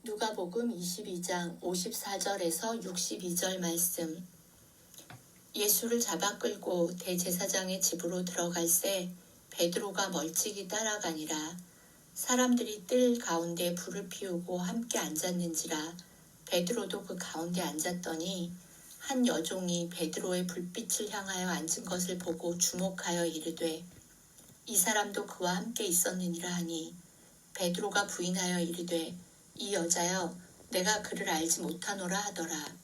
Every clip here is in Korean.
누가복음 22장 54절에서 62절 말씀. 예수를 잡아 끌고 대제사장의 집으로 들어갈새 베드로가 멀찍이 따라가니라. 사람들이 뜰 가운데 불을 피우고 함께 앉았는지라. 베드로도 그 가운데 앉았더니 한 여종이 베드로의 불빛을 향하여 앉은 것을 보고 주목하여 이르되 이 사람도 그와 함께 있었느니라 하니, 베드로가 부인하여 이르되 이 여자여, 내가 그를 알지 못하노라 하더라.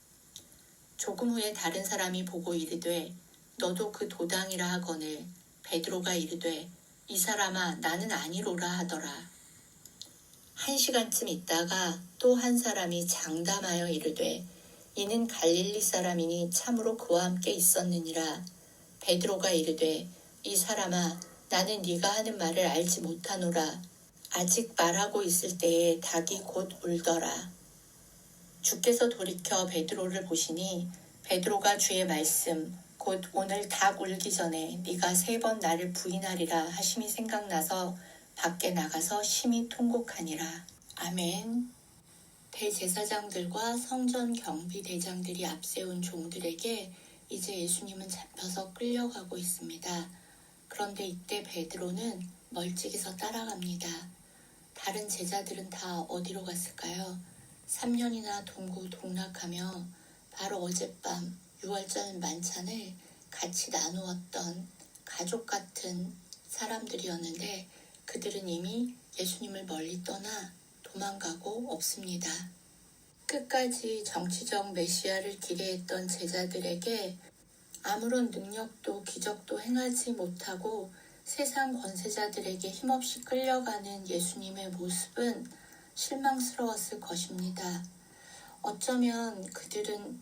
조금 후에 다른 사람이 보고 이르되 너도 그 도당이라 하거늘, 베드로가 이르되 이 사람아, 나는 아니로라 하더라. 1시간쯤 있다가 또 한 사람이 장담하여 이르되 이는 갈릴리 사람이니 참으로 그와 함께 있었느니라. 베드로가 이르되 이 사람아, 나는 네가 하는 말을 알지 못하노라. 아직 말하고 있을 때에 닭이 곧 울더라. 주께서 돌이켜 베드로를 보시니 베드로가 주의 말씀 곧 오늘 닭 울기 전에 네가 3번 나를 부인하리라 하심이 생각나서 밖에 나가서 심히 통곡하니라. 아멘. 대제사장들과 성전 경비대장들이 앞세운 종들에게 이제 예수님은 잡혀서 끌려가고 있습니다. 그런데 이때 베드로는 멀찍이서 따라갑니다. 다른 제자들은 다 어디로 갔을까요? 3년이나 동고동락하며 바로 어젯밤 유월절 만찬을 같이 나누었던 가족 같은 사람들이었는데, 그들은 이미 예수님을 멀리 떠나 도망가고 없습니다. 끝까지 정치적 메시아를 기대했던 제자들에게 아무런 능력도 기적도 행하지 못하고 세상 권세자들에게 힘없이 끌려가는 예수님의 모습은 실망스러웠을 것입니다. 어쩌면 그들은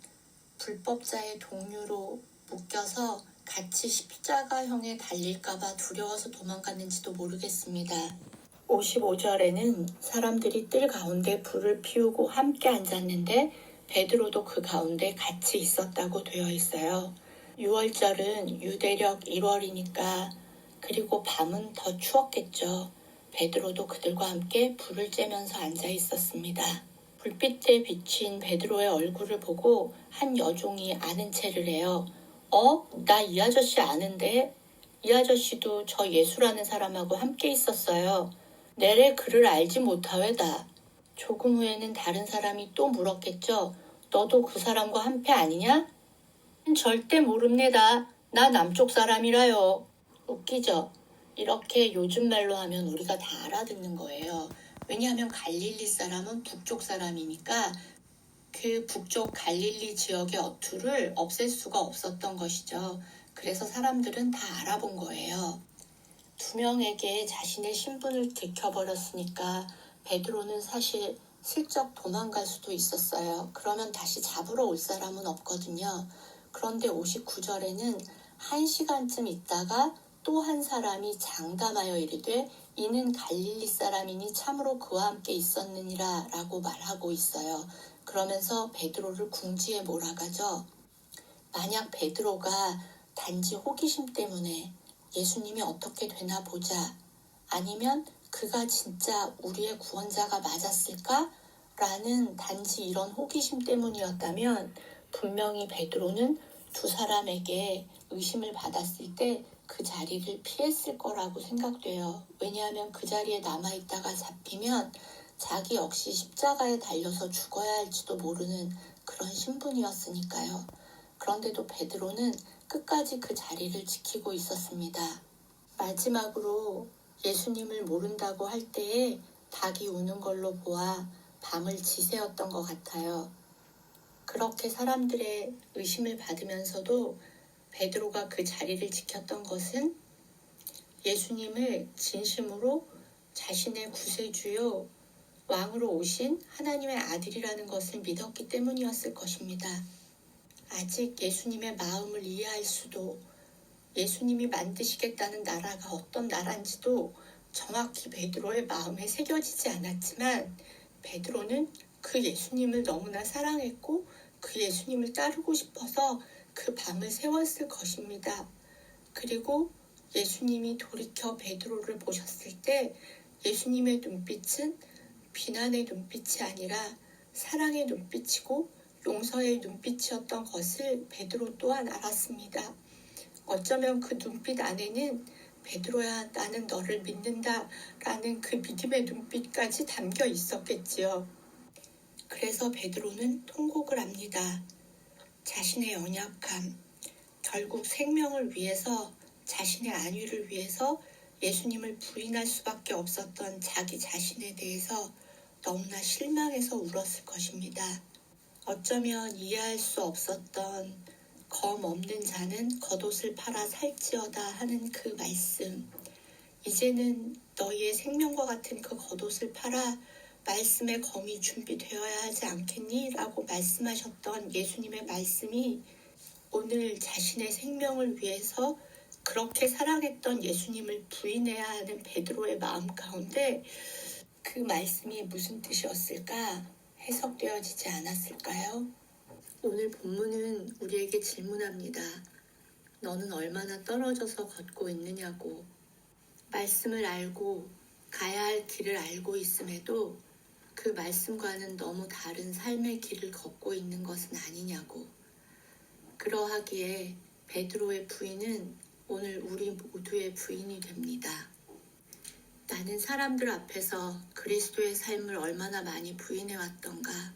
불법자의 동료로 묶여서 같이 십자가형에 달릴까봐 두려워서 도망갔는지도 모르겠습니다. 55절에는 사람들이 뜰 가운데 불을 피우고 함께 앉았는데 베드로도 그 가운데 같이 있었다고 되어 있어요. 6월절은 유대력 1월이니까 그리고 밤은 더 추웠겠죠. 베드로도 그들과 함께 불을 쬐면서 앉아 있었습니다. 불빛에 비친 베드로의 얼굴을 보고 한 여종이 아는 체를 해요. 나 이 아저씨 아는데? 이 아저씨도 저 예수라는 사람하고 함께 있었어요. 내래 그를 알지 못하외다. 조금 후에는 다른 사람이 또 물었겠죠. 너도 그 사람과 한패 아니냐? 절대 모릅니다. 나 남쪽 사람이라요. 웃기죠? 이렇게 요즘 말로 하면 우리가 다 알아듣는 거예요. 왜냐하면 갈릴리 사람은 북쪽 사람이니까 그 북쪽 갈릴리 지역의 어투를 없앨 수가 없었던 것이죠. 그래서 사람들은 다 알아본 거예요. 2명에게 자신의 신분을 들켜버렸으니까 베드로는 사실 슬쩍 도망갈 수도 있었어요. 그러면 다시 잡으러 올 사람은 없거든요. 그런데 59절에는 1시간쯤 있다가 또 한 사람이 장담하여 이르되 이는 갈릴리 사람이니 참으로 그와 함께 있었느니라 라고 말하고 있어요. 그러면서 베드로를 궁지에 몰아가죠. 만약 베드로가 단지 호기심 때문에 예수님이 어떻게 되나 보자, 아니면 그가 진짜 우리의 구원자가 맞았을까? 라는 단지 이런 호기심 때문이었다면 분명히 베드로는 두 사람에게 의심을 받았을 때 그 자리를 피했을 거라고 생각돼요. 왜냐하면 그 자리에 남아있다가 잡히면 자기 역시 십자가에 달려서 죽어야 할지도 모르는 그런 신분이었으니까요. 그런데도 베드로는 끝까지 그 자리를 지키고 있었습니다. 마지막으로 예수님을 모른다고 할 때에 닭이 우는 걸로 보아 밤을 지새웠던 것 같아요. 그렇게 사람들의 의심을 받으면서도 베드로가 그 자리를 지켰던 것은 예수님을 진심으로 자신의 구세주요 왕으로 오신 하나님의 아들이라는 것을 믿었기 때문이었을 것입니다. 아직 예수님의 마음을 이해할 수도, 예수님이 만드시겠다는 나라가 어떤 나라인지도 정확히 베드로의 마음에 새겨지지 않았지만 베드로는 그 예수님을 너무나 사랑했고 그 예수님을 따르고 싶어서 그 밤을 새웠을 것입니다. 그리고 예수님이 돌이켜 베드로를 보셨을 때 예수님의 눈빛은 비난의 눈빛이 아니라 사랑의 눈빛이고 용서의 눈빛이었던 것을 베드로 또한 알았습니다. 어쩌면 그 눈빛 안에는 베드로야, 나는 너를 믿는다 라는 그 믿음의 눈빛까지 담겨 있었겠지요. 그래서 베드로는 통곡을 합니다. 자신의 연약함, 결국 생명을 위해서, 자신의 안위를 위해서 예수님을 부인할 수밖에 없었던 자기 자신에 대해서 너무나 실망해서 울었을 것입니다. 어쩌면 이해할 수 없었던 검 없는 자는 겉옷을 팔아 살지어다 하는 그 말씀, 이제는 너희의 생명과 같은 그 겉옷을 팔아 말씀의 검이 준비되어야 하지 않겠니? 라고 말씀하셨던 예수님의 말씀이 오늘 자신의 생명을 위해서 그렇게 사랑했던 예수님을 부인해야 하는 베드로의 마음 가운데 그 말씀이 무슨 뜻이었을까 해석되어지지 않았을까요? 오늘 본문은 우리에게 질문합니다. 너는 얼마나 떨어져서 걷고 있느냐고. 말씀을 알고 가야 할 길을 알고 있음에도 그 말씀과는 너무 다른 삶의 길을 걷고 있는 것은 아니냐고. 그러하기에 베드로의 부인은 오늘 우리 모두의 부인이 됩니다. 나는 사람들 앞에서 그리스도의 삶을 얼마나 많이 부인해왔던가.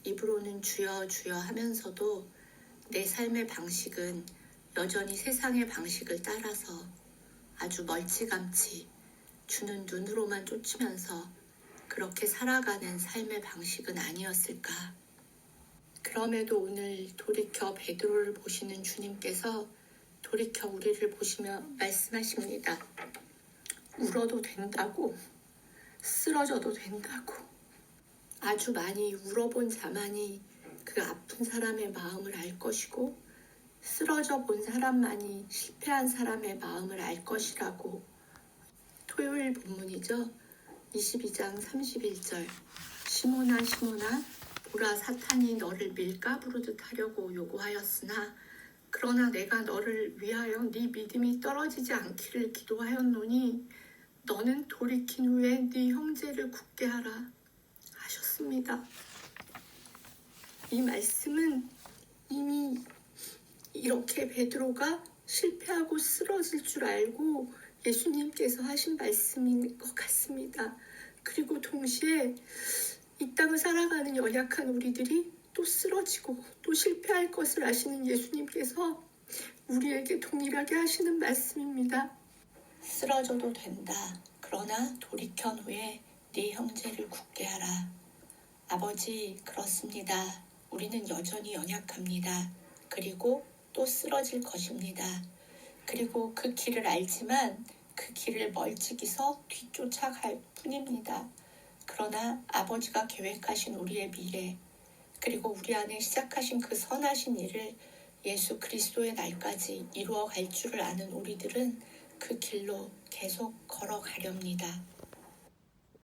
입으로는 주여 주여 하면서도 내 삶의 방식은 여전히 세상의 방식을 따라서 아주 멀찌감치 주는 눈으로만 쫓으면서 그렇게 살아가는 삶의 방식은 아니었을까. 그럼에도 오늘 돌이켜 베드로를 보시는 주님께서 돌이켜 우리를 보시며 말씀하십니다. 울어도 된다고, 쓰러져도 된다고. 아주 많이 울어본 자만이 그 아픈 사람의 마음을 알 것이고 쓰러져 본 사람만이 실패한 사람의 마음을 알 것이라고. 토요일 본문이죠. 22장 31절. 시몬아 시몬아 보라 사탄이 너를 밀가부르듯 하려고 요구하였으나 그러나 내가 너를 위하여 네 믿음이 떨어지지 않기를 기도하였노니 너는 돌이킨 후에 네 형제를 굳게 하라 하셨습니다. 이 말씀은 이미 이렇게 베드로가 실패하고 쓰러질 줄 알고 예수님께서 하신 말씀인 것 같습니다. 그리고 동시에 이 땅을 살아가는 연약한 우리들이 또 쓰러지고 또 실패할 것을 아시는 예수님께서 우리에게 동일하게 하시는 말씀입니다. 쓰러져도 된다. 그러나 돌이킨 후에 네 형제를 굳게 하라. 아버지, 그렇습니다. 우리는 여전히 연약합니다. 그리고 또 쓰러질 것입니다. 그리고 그 길을 알지만 그 길을 멀찍이서 뒤쫓아갈 뿐입니다. 그러나 아버지가 계획하신 우리의 미래, 그리고 우리 안에 시작하신 그 선하신 일을 예수 그리스도의 날까지 이루어 갈 줄을 아는 우리들은 그 길로 계속 걸어가렵니다.